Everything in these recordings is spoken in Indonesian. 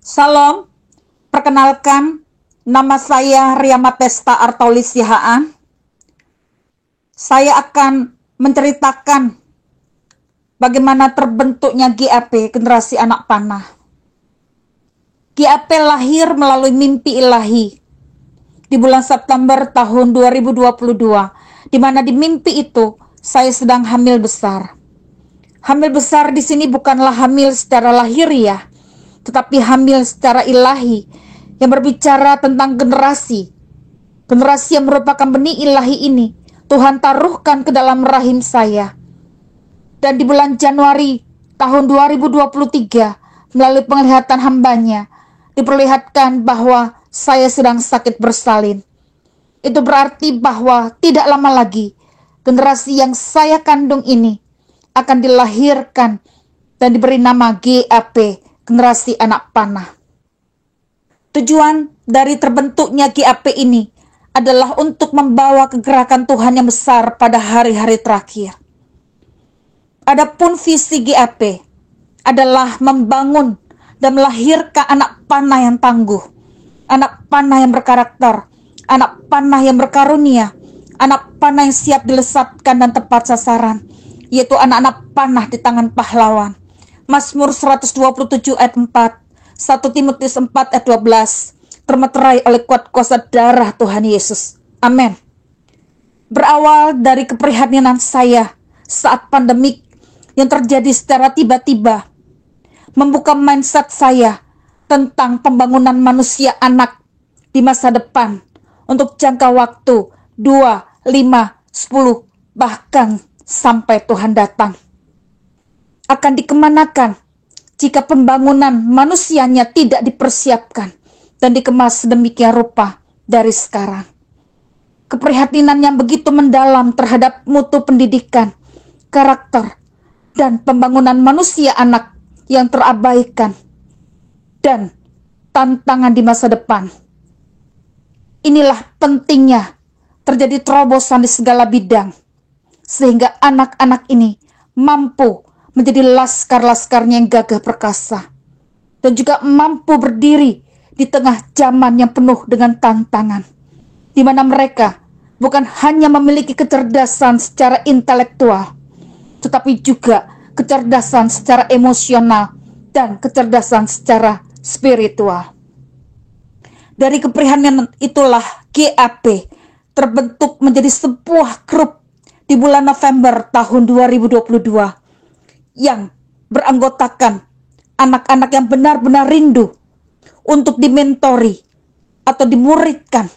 Salam, perkenalkan, nama saya Ria Matesta Artaulis Sihaan. Saya akan menceritakan bagaimana terbentuknya GAP, Generasi Anak Panah. GAP lahir melalui mimpi ilahi di bulan September tahun 2022, di mana di mimpi itu saya sedang hamil besar. Hamil besar di sini bukanlah hamil secara lahiriah, tetapi hamil secara ilahi yang berbicara tentang generasi yang merupakan benih ilahi ini Tuhan taruhkan ke dalam rahim saya. Dan di bulan Januari tahun 2023 melalui penglihatan hambanya diperlihatkan bahwa saya sedang sakit bersalin. Itu berarti bahwa tidak lama lagi generasi yang saya kandung ini akan dilahirkan dan diberi nama GAP, Generasi Anak Panah. Tujuan dari terbentuknya GAP ini adalah untuk membawa kegerakan Tuhan yang besar pada hari-hari terakhir. Adapun visi GAP adalah membangun dan melahirkan anak panah yang tangguh, anak panah yang berkarakter, anak panah yang berkarunia, anak panah yang siap dilesatkan dan tepat sasaran, yaitu anak-anak panah di tangan pahlawan. Mazmur 127 ayat 4, 1 Timotius 4 ayat 12, termeterai oleh kuat kuasa darah Tuhan Yesus. Amin. Berawal dari keprihatinan saya saat pandemik yang terjadi secara tiba-tiba, membuka mindset saya tentang pembangunan manusia anak di masa depan untuk jangka waktu 2, 5, 10, bahkan sampai Tuhan datang. Akan dikemanakan jika pembangunan manusianya tidak dipersiapkan dan dikemas sedemikian rupa dari sekarang. Keprihatinan yang begitu mendalam terhadap mutu pendidikan, karakter, dan pembangunan manusia anak yang terabaikan, dan tantangan di masa depan. Inilah pentingnya terjadi terobosan di segala bidang, sehingga anak-anak ini mampu menjadi laskar-laskarnya yang gagah perkasa, dan juga mampu berdiri di tengah zaman yang penuh dengan tantangan, di mana mereka bukan hanya memiliki kecerdasan secara intelektual, tetapi juga kecerdasan secara emosional dan kecerdasan secara spiritual. Dari keprihatinan itulah GAP terbentuk menjadi sebuah grup di bulan November tahun 2022 yang beranggotakan anak-anak yang benar-benar rindu untuk dimentori atau dimuridkan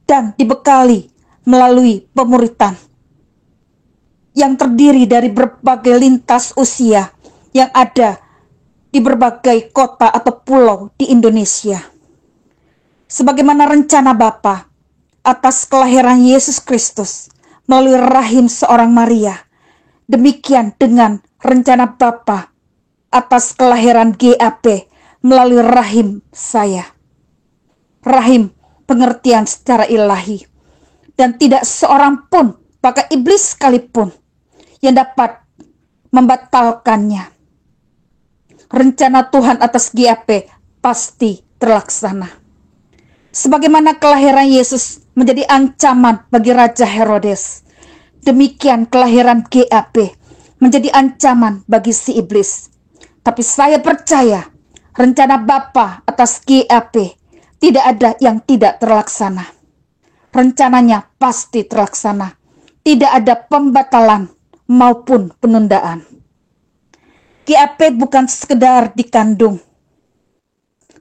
dan dibekali melalui pemuritan yang terdiri dari berbagai lintas usia yang ada di berbagai kota atau pulau di Indonesia. Sebagaimana rencana Bapa atas kelahiran Yesus Kristus melalui rahim seorang Maria, demikian dengan rencana Bapa atas kelahiran GAP melalui rahim saya. Rahim pengertian secara ilahi, dan tidak seorang pun, bahkan iblis sekalipun, yang dapat membatalkannya. Rencana Tuhan atas GAP pasti terlaksana. Sebagaimana kelahiran Yesus menjadi ancaman bagi Raja Herodes, demikian kelahiran GAP menjadi ancaman bagi si iblis. Tapi saya percaya rencana Bapa atas GAP tidak ada yang tidak terlaksana. Rencananya pasti terlaksana. Tidak ada pembatalan maupun penundaan. GAP bukan sekedar dikandung,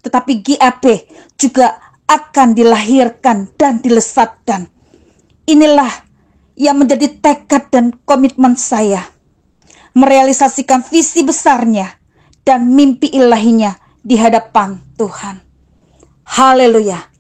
tetapi GAP juga akan dilahirkan dan dilesatkan. Inilah yang menjadi tekad dan komitmen saya, merealisasikan visi besarnya dan mimpi ilahinya di hadapan Tuhan. Haleluya.